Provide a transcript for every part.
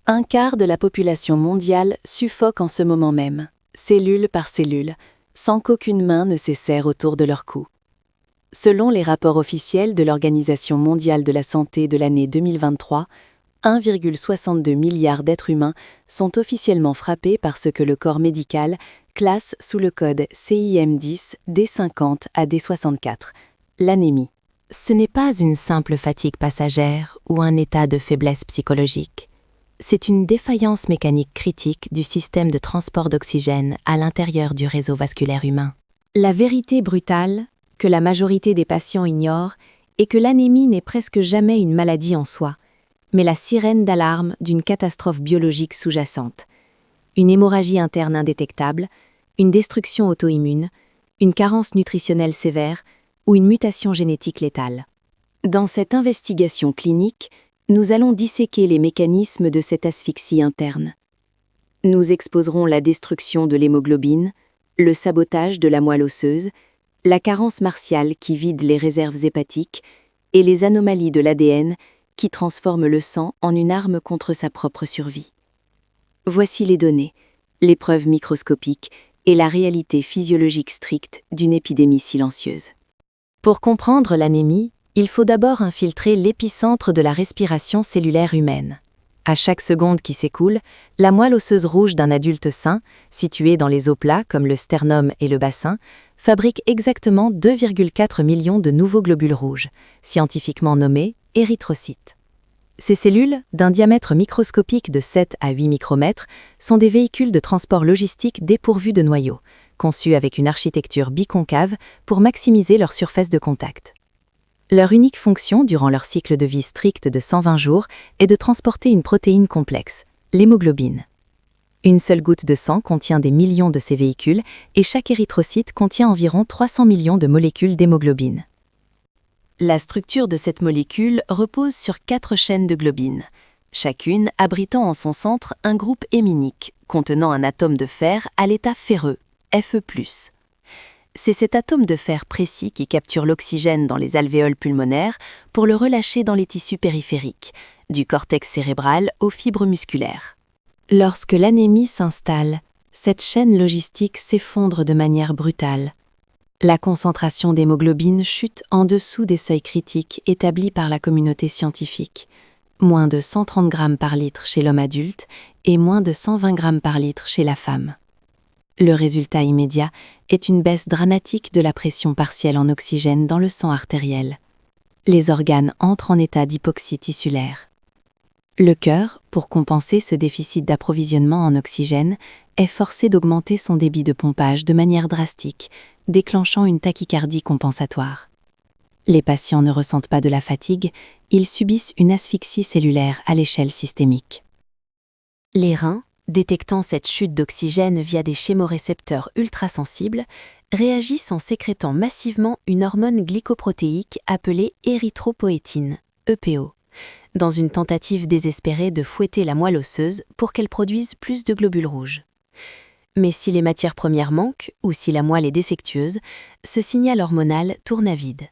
Un quart de la population mondiale suffoque en ce moment même, cellule par cellule, sans qu'aucune main ne s'esserre autour de leur cou. Selon les rapports officiels de l'Organisation mondiale de la santé de l'année 2023, 1,62 milliard d'êtres humains sont officiellement frappés par ce que le corps médical classe sous le code CIM10 D50 à D64, l'anémie. Ce n'est pas une simple fatigue passagère ou un état de faiblesse psychologique. C'est une défaillance mécanique critique du système de transport d'oxygène à l'intérieur du réseau vasculaire humain. La vérité brutale, que la majorité des patients ignorent, est que l'anémie n'est presque jamais une maladie en soi, mais la sirène d'alarme d'une catastrophe biologique sous-jacente. Une hémorragie interne indétectable, une destruction auto-immune, une carence nutritionnelle sévère ou une mutation génétique létale. Dans cette investigation clinique, nous allons disséquer les mécanismes de cette asphyxie interne. Nous exposerons la destruction de l'hémoglobine, le sabotage de la moelle osseuse, la carence martiale qui vide les réserves hépatiques et les anomalies de l'ADN qui transforment le sang en une arme contre sa propre survie. Voici les données, les preuves microscopiques et la réalité physiologique stricte d'une épidémie silencieuse. Pour comprendre l'anémie, il faut d'abord infiltrer l'épicentre de la respiration cellulaire humaine. À chaque seconde qui s'écoule, la moelle osseuse rouge d'un adulte sain, située dans les os plats comme le sternum et le bassin, fabrique exactement 2,4 millions de nouveaux globules rouges, scientifiquement nommés érythrocytes. Ces cellules, d'un diamètre microscopique de 7 à 8 micromètres, sont des véhicules de transport logistique dépourvus de noyaux, conçus avec une architecture biconcave pour maximiser leur surface de contact. Leur unique fonction durant leur cycle de vie strict de 120 jours est de transporter une protéine complexe, l'hémoglobine. Une seule goutte de sang contient des millions de ces véhicules et chaque érythrocyte contient environ 300 millions de molécules d'hémoglobine. La structure de cette molécule repose sur 4 chaînes de globine, chacune abritant en son centre un groupe héminique contenant un atome de fer à l'état ferreux, Fe+. C'est cet atome de fer précis qui capture l'oxygène dans les alvéoles pulmonaires pour le relâcher dans les tissus périphériques, du cortex cérébral aux fibres musculaires. Lorsque l'anémie s'installe, cette chaîne logistique s'effondre de manière brutale. La concentration d'hémoglobine chute en dessous des seuils critiques établis par la communauté scientifique, moins de 130 grammes par litre chez l'homme adulte et moins de 120 grammes par litre chez la femme. Le résultat immédiat est une baisse dramatique de la pression partielle en oxygène dans le sang artériel. Les organes entrent en état d'hypoxie tissulaire. Le cœur, pour compenser ce déficit d'approvisionnement en oxygène, est forcé d'augmenter son débit de pompage de manière drastique, déclenchant une tachycardie compensatoire. Les patients ne ressentent pas de la fatigue, ils subissent une asphyxie cellulaire à l'échelle systémique. Les reins, détectant cette chute d'oxygène via des chémorécepteurs ultrasensibles, réagissent en sécrétant massivement une hormone glycoprotéique appelée érythropoïétine, EPO, dans une tentative désespérée de fouetter la moelle osseuse pour qu'elle produise plus de globules rouges. Mais si les matières premières manquent ou si la moelle est défectueuse, ce signal hormonal tourne à vide.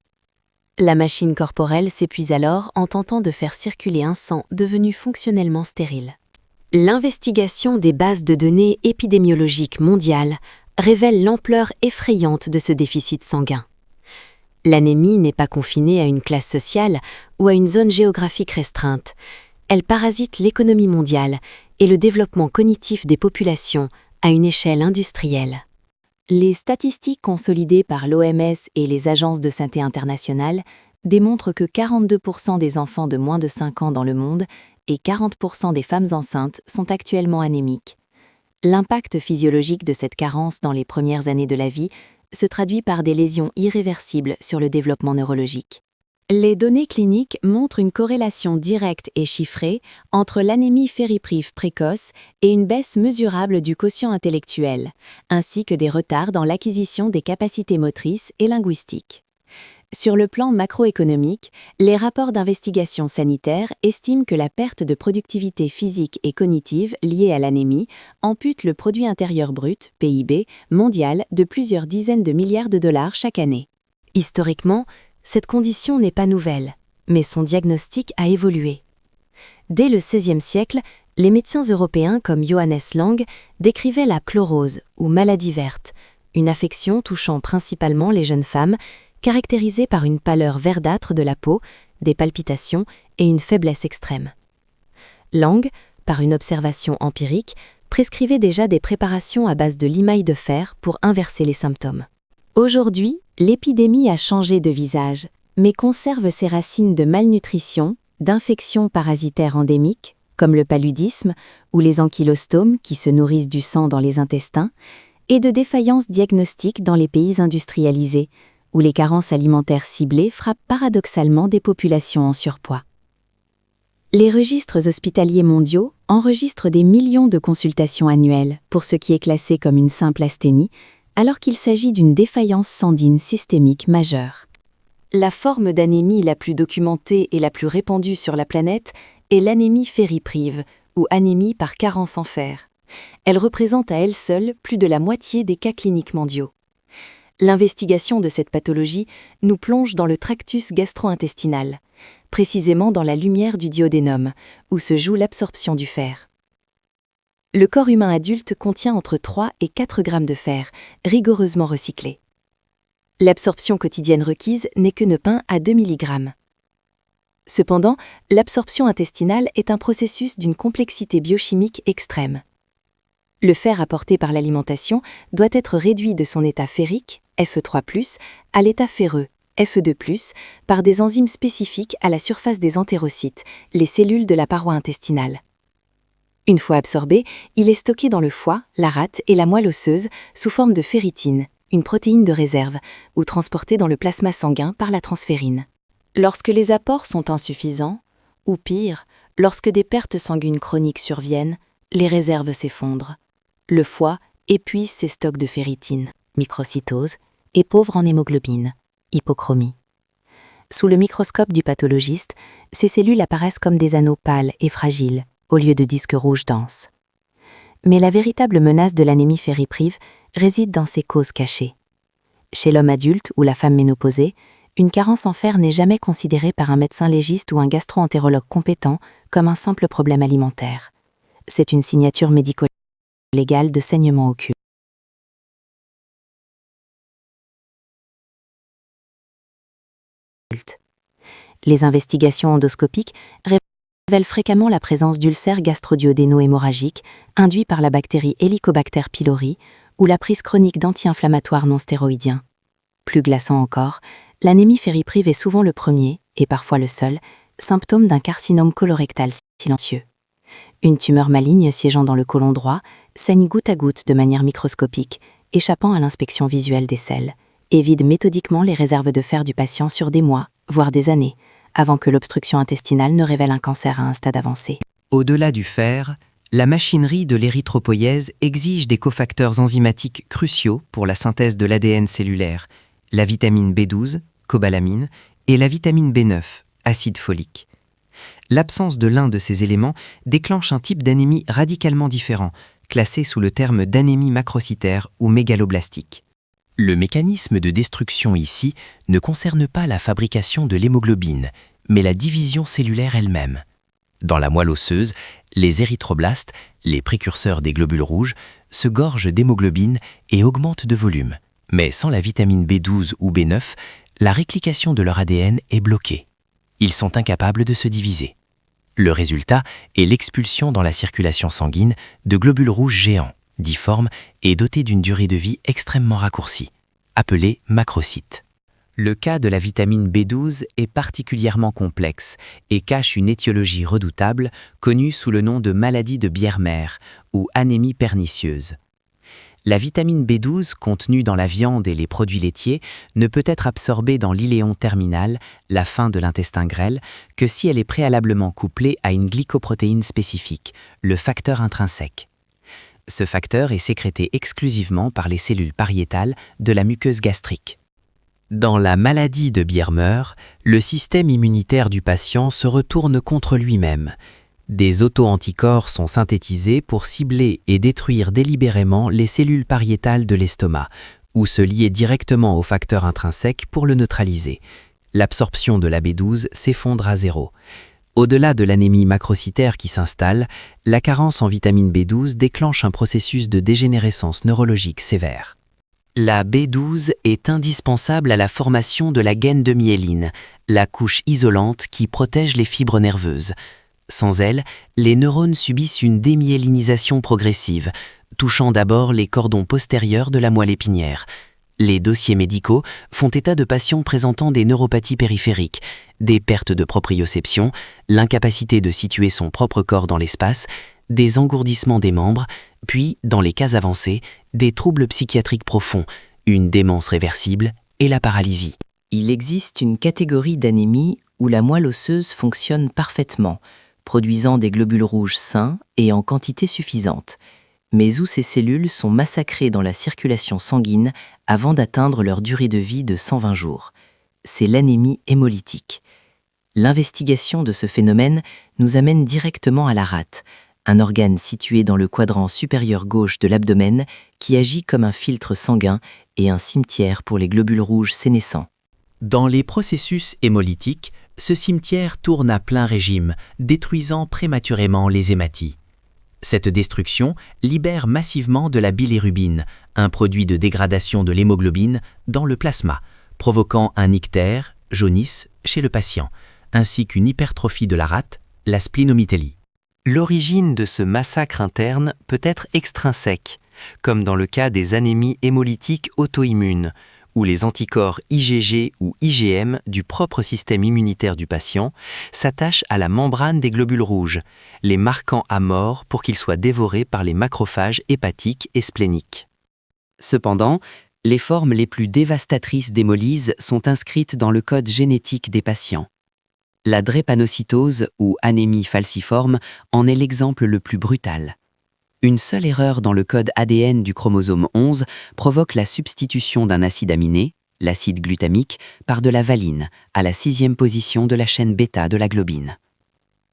La machine corporelle s'épuise alors en tentant de faire circuler un sang devenu fonctionnellement stérile. L'investigation des bases de données épidémiologiques mondiales révèle l'ampleur effrayante de ce déficit sanguin. L'anémie n'est pas confinée à une classe sociale ou à une zone géographique restreinte. Elle parasite l'économie mondiale et le développement cognitif des populations à une échelle industrielle. Les statistiques consolidées par l'OMS et les agences de santé internationales démontrent que 42% des enfants de moins de 5 ans dans le monde et 40% des femmes enceintes sont actuellement anémiques. L'impact physiologique de cette carence dans les premières années de la vie se traduit par des lésions irréversibles sur le développement neurologique. Les données cliniques montrent une corrélation directe et chiffrée entre l'anémie fériprive précoce et une baisse mesurable du quotient intellectuel, ainsi que des retards dans l'acquisition des capacités motrices et linguistiques. Sur le plan macroéconomique, les rapports d'investigation sanitaire estiment que la perte de productivité physique et cognitive liée à l'anémie ampute le produit intérieur brut, PIB, mondial de plusieurs dizaines de milliards de dollars chaque année. Historiquement, cette condition n'est pas nouvelle, mais son diagnostic a évolué. Dès le XVIe siècle, Les médecins européens comme Johannes Lang décrivaient la chlorose ou maladie verte, une affection touchant principalement les jeunes femmes, caractérisée par une pâleur verdâtre de la peau, des palpitations et une faiblesse extrême. Lang, par une observation empirique, prescrivait déjà des préparations à base de limaille de fer pour inverser les symptômes. Aujourd'hui, l'épidémie a changé de visage, mais conserve ses racines de malnutrition, d'infections parasitaires endémiques, comme le paludisme ou les ankylostomes qui se nourrissent du sang dans les intestins, et de défaillances diagnostiques dans les pays industrialisés, où les carences alimentaires ciblées frappent paradoxalement des populations en surpoids. Les registres hospitaliers mondiaux enregistrent des millions de consultations annuelles pour ce qui est classé comme une simple asthénie, alors qu'il s'agit d'une défaillance sanguine systémique majeure. La forme d'anémie la plus documentée et la plus répandue sur la planète est l'anémie ferriprive, ou anémie par carence en fer. Elle représente à elle seule plus de la moitié des cas cliniques mondiaux. L'investigation de cette pathologie nous plonge dans le tractus gastro-intestinal, précisément dans la lumière du duodénum, où se joue l'absorption du fer. Le corps humain adulte contient entre 3 et 4 grammes de fer, rigoureusement recyclés. L'absorption quotidienne requise n'est que ne peint à 2 mg. Cependant, l'absorption intestinale est un processus d'une complexité biochimique extrême. Le fer apporté par l'alimentation doit être réduit de son état ferrique, Fe3+, à l'état ferreux, Fe2+, par des enzymes spécifiques à la surface des entérocytes, les cellules de la paroi intestinale. Une fois absorbé, il est stocké dans le foie, la rate et la moelle osseuse sous forme de ferritine, une protéine de réserve, ou transporté dans le plasma sanguin par la transférine. Lorsque les apports sont insuffisants, ou pire, lorsque des pertes sanguines chroniques surviennent, les réserves s'effondrent. Le foie épuise ses stocks de ferritine, microcytose, et pauvre en hémoglobine, hypochromie. Sous le microscope du pathologiste, ces cellules apparaissent comme des anneaux pâles et fragiles, au lieu de disques rouges denses. Mais la véritable menace de l'anémie ferriprive réside dans ses causes cachées. Chez l'homme adulte ou la femme ménopausée, une carence en fer n'est jamais considérée par un médecin légiste ou un gastro-entérologue compétent comme un simple problème alimentaire. C'est une signature médico-légale de saignement occulte. Les investigations endoscopiques révèlent fréquemment la présence d'ulcères gastro-duodéno-hémorragiques induits par la bactérie Helicobacter pylori ou la prise chronique d'anti-inflammatoires non stéroïdiens. Plus glaçant encore, l'anémie ferriprive est souvent le premier, et parfois le seul, symptôme d'un carcinome colorectal silencieux. Une tumeur maligne siégeant dans le côlon droit saigne goutte à goutte de manière microscopique, échappant à l'inspection visuelle des selles, et vide méthodiquement les réserves de fer du patient sur des mois, voire des années, avant que l'obstruction intestinale ne révèle un cancer à un stade avancé. Au-delà du fer, la machinerie de l'érythropoïèse exige des cofacteurs enzymatiques cruciaux pour la synthèse de l'ADN cellulaire, la vitamine B12, cobalamine, et la vitamine B9, acide folique. L'absence de l'un de ces éléments déclenche un type d'anémie radicalement différent, classé sous le terme d'anémie macrocytaire ou mégaloblastique. Le mécanisme de destruction ici ne concerne pas la fabrication de l'hémoglobine, mais la division cellulaire elle-même. Dans la moelle osseuse, les érythroblastes, les précurseurs des globules rouges, se gorgent d'hémoglobine et augmentent de volume. Mais sans la vitamine B12 ou B9, la réplication de leur ADN est bloquée. Ils sont incapables de se diviser. Le résultat est l'expulsion dans la circulation sanguine de globules rouges géants, difformes et dotés d'une durée de vie extrêmement raccourcie, appelés macrocytes. Le cas de la vitamine B12 est particulièrement complexe et cache une étiologie redoutable connue sous le nom de maladie de Biermer ou anémie pernicieuse. La vitamine B12 contenue dans la viande et les produits laitiers ne peut être absorbée dans l'iléon terminal, la fin de l'intestin grêle, que si elle est préalablement couplée à une glycoprotéine spécifique, le facteur intrinsèque. Ce facteur est sécrété exclusivement par les cellules pariétales de la muqueuse gastrique. Dans la maladie de Biermer, le système immunitaire du patient se retourne contre lui-même. Des auto-anticorps sont synthétisés pour cibler et détruire délibérément les cellules pariétales de l'estomac, ou se lier directement au facteur intrinsèque pour le neutraliser. L'absorption de la B12 s'effondre à zéro. Au-delà de l'anémie macrocytaire qui s'installe, la carence en vitamine B12 déclenche un processus de dégénérescence neurologique sévère. La B12 est indispensable à la formation de la gaine de myéline, la couche isolante qui protège les fibres nerveuses. Sans elle, les neurones subissent une démyélinisation progressive, touchant d'abord les cordons postérieurs de la moelle épinière. Les dossiers médicaux font état de patients présentant des neuropathies périphériques, des pertes de proprioception, l'incapacité de situer son propre corps dans l'espace, des engourdissements des membres, puis, dans les cas avancés, des troubles psychiatriques profonds, une démence réversible et la paralysie. Il existe une catégorie d'anémie où la moelle osseuse fonctionne parfaitement, produisant des globules rouges sains et en quantité suffisante, mais où ces cellules sont massacrées dans la circulation sanguine avant d'atteindre leur durée de vie de 120 jours. C'est l'anémie hémolytique. L'investigation de ce phénomène nous amène directement à la rate, un organe situé dans le quadrant supérieur gauche de l'abdomen qui agit comme un filtre sanguin et un cimetière pour les globules rouges sénescents. Dans les processus hémolytiques, ce cimetière tourne à plein régime, détruisant prématurément les hématies. Cette destruction libère massivement de la bilirubine, un produit de dégradation de l'hémoglobine, dans le plasma, provoquant un ictère, jaunisse, chez le patient, ainsi qu'une hypertrophie de la rate, la splénomégalie. L'origine de ce massacre interne peut être extrinsèque, comme dans le cas des anémies hémolytiques auto-immunes, où les anticorps IgG ou IgM du propre système immunitaire du patient s'attachent à la membrane des globules rouges, les marquant à mort pour qu'ils soient dévorés par les macrophages hépatiques et spléniques. Cependant, les formes les plus dévastatrices d'hémolyse sont inscrites dans le code génétique des patients. La drépanocytose ou anémie falciforme en est l'exemple le plus brutal. Une seule erreur dans le code ADN du chromosome 11 provoque la substitution d'un acide aminé, l'acide glutamique, par de la valine, à la 6e position de la chaîne bêta de la globine.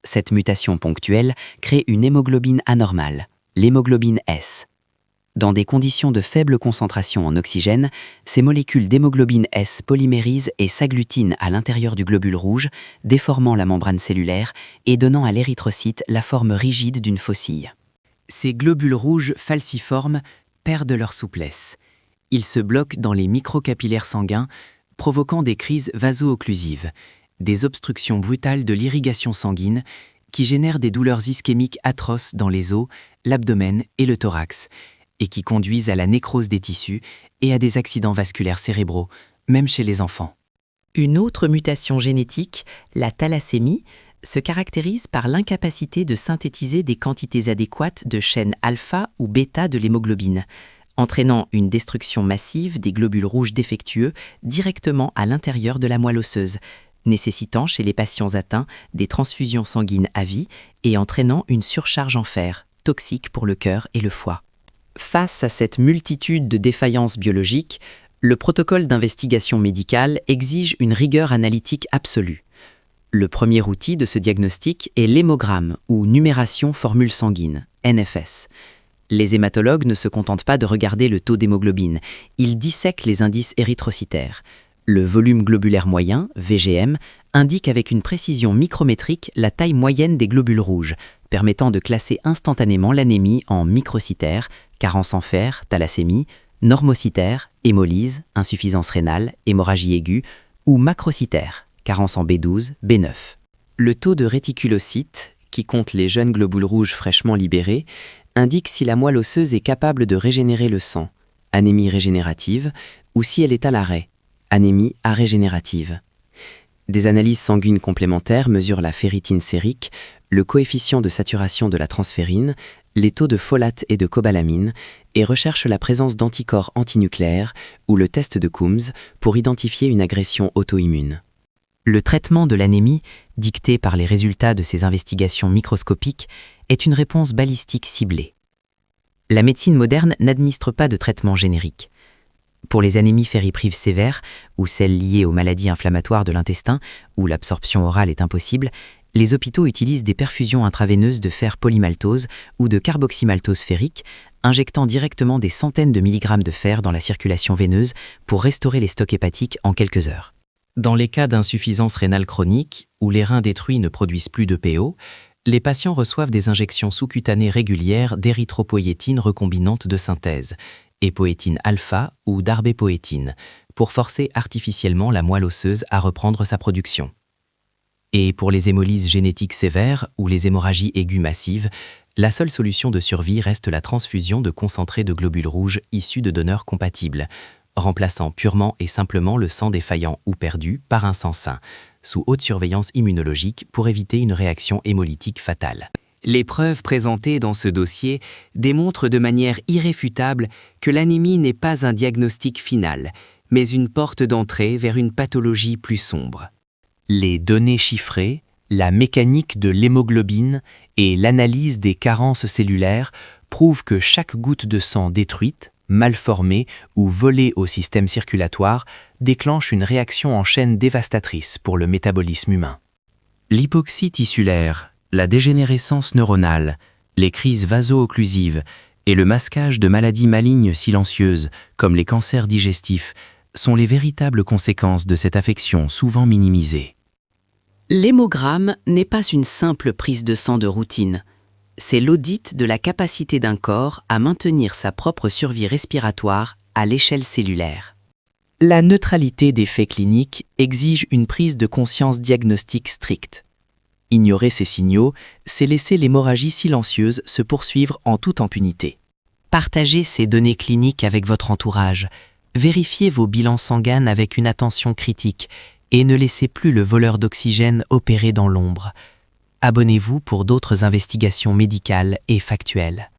Cette mutation ponctuelle crée une hémoglobine anormale, l'hémoglobine S. Dans des conditions de faible concentration en oxygène, ces molécules d'hémoglobine S polymérisent et s'agglutinent à l'intérieur du globule rouge, déformant la membrane cellulaire et donnant à l'érythrocyte la forme rigide d'une faucille. Ces globules rouges falciformes perdent leur souplesse. Ils se bloquent dans les microcapillaires sanguins, provoquant des crises vaso-occlusives, des obstructions brutales de l'irrigation sanguine qui génèrent des douleurs ischémiques atroces dans les os, l'abdomen et le thorax, et qui conduisent à la nécrose des tissus et à des accidents vasculaires cérébraux, même chez les enfants. Une autre mutation génétique, la thalassémie, se caractérise par l'incapacité de synthétiser des quantités adéquates de chaînes alpha ou bêta de l'hémoglobine, entraînant une destruction massive des globules rouges défectueux directement à l'intérieur de la moelle osseuse, nécessitant chez les patients atteints des transfusions sanguines à vie et entraînant une surcharge en fer, toxique pour le cœur et le foie. Face à cette multitude de défaillances biologiques, le protocole d'investigation médicale exige une rigueur analytique absolue. Le premier outil de ce diagnostic est l'hémogramme ou numération formule sanguine, NFS. Les hématologues ne se contentent pas de regarder le taux d'hémoglobine, ils dissèquent les indices érythrocytaires. Le volume globulaire moyen, VGM, indique avec une précision micrométrique la taille moyenne des globules rouges, permettant de classer instantanément l'anémie en microcytaire, carence en fer, thalassémie, normocytaire, hémolyse, insuffisance rénale, hémorragie aiguë, ou macrocytaire, carence en B12, B9. Le taux de réticulocytes, qui compte les jeunes globules rouges fraîchement libérés, indique si la moelle osseuse est capable de régénérer le sang, anémie régénérative, ou si elle est à l'arrêt, anémie arrégénérative. Des analyses sanguines complémentaires mesurent la ferritine sérique, le coefficient de saturation de la transférine, les taux de folate et de cobalamine, et recherchent la présence d'anticorps antinucléaires ou le test de Coombs pour identifier une agression auto-immune. Le traitement de l'anémie, dicté par les résultats de ces investigations microscopiques, est une réponse balistique ciblée. La médecine moderne n'administre pas de traitement générique. Pour les anémies ferriprives sévères, ou celles liées aux maladies inflammatoires de l'intestin, où l'absorption orale est impossible, les hôpitaux utilisent des perfusions intraveineuses de fer polymaltose ou de carboxymaltose ferrique, injectant directement des centaines de milligrammes de fer dans la circulation veineuse pour restaurer les stocks hépatiques en quelques heures. Dans les cas d'insuffisance rénale chronique, où les reins détruits ne produisent plus de PO, les patients reçoivent des injections sous-cutanées régulières d'érythropoïétine recombinante de synthèse, époétine alpha ou d'arbépoétine, pour forcer artificiellement la moelle osseuse à reprendre sa production. Et pour les hémolyses génétiques sévères ou les hémorragies aiguës massives, la seule solution de survie reste la transfusion de concentrés de globules rouges issus de donneurs compatibles, remplaçant purement et simplement le sang défaillant ou perdu par un sang sain, sous haute surveillance immunologique pour éviter une réaction hémolytique fatale. Les preuves présentées dans ce dossier démontrent de manière irréfutable que l'anémie n'est pas un diagnostic final, mais une porte d'entrée vers une pathologie plus sombre. Les données chiffrées, la mécanique de l'hémoglobine et l'analyse des carences cellulaires prouvent que chaque goutte de sang détruite, mal formée ou volée au système circulatoire déclenche une réaction en chaîne dévastatrice pour le métabolisme humain. L'hypoxie tissulaire, la dégénérescence neuronale, les crises vaso-occlusives et le masquage de maladies malignes silencieuses comme les cancers digestifs sont les véritables conséquences de cette affection souvent minimisée. L'hémogramme n'est pas une simple prise de sang de routine. C'est l'audit de la capacité d'un corps à maintenir sa propre survie respiratoire à l'échelle cellulaire. La neutralité des faits cliniques exige une prise de conscience diagnostique stricte. Ignorer ces signaux, c'est laisser l'hémorragie silencieuse se poursuivre en toute impunité. Partagez ces données cliniques avec votre entourage. Vérifiez vos bilans sanguins avec une attention critique et ne laissez plus le voleur d'oxygène opérer dans l'ombre. Abonnez-vous pour d'autres investigations médicales et factuelles.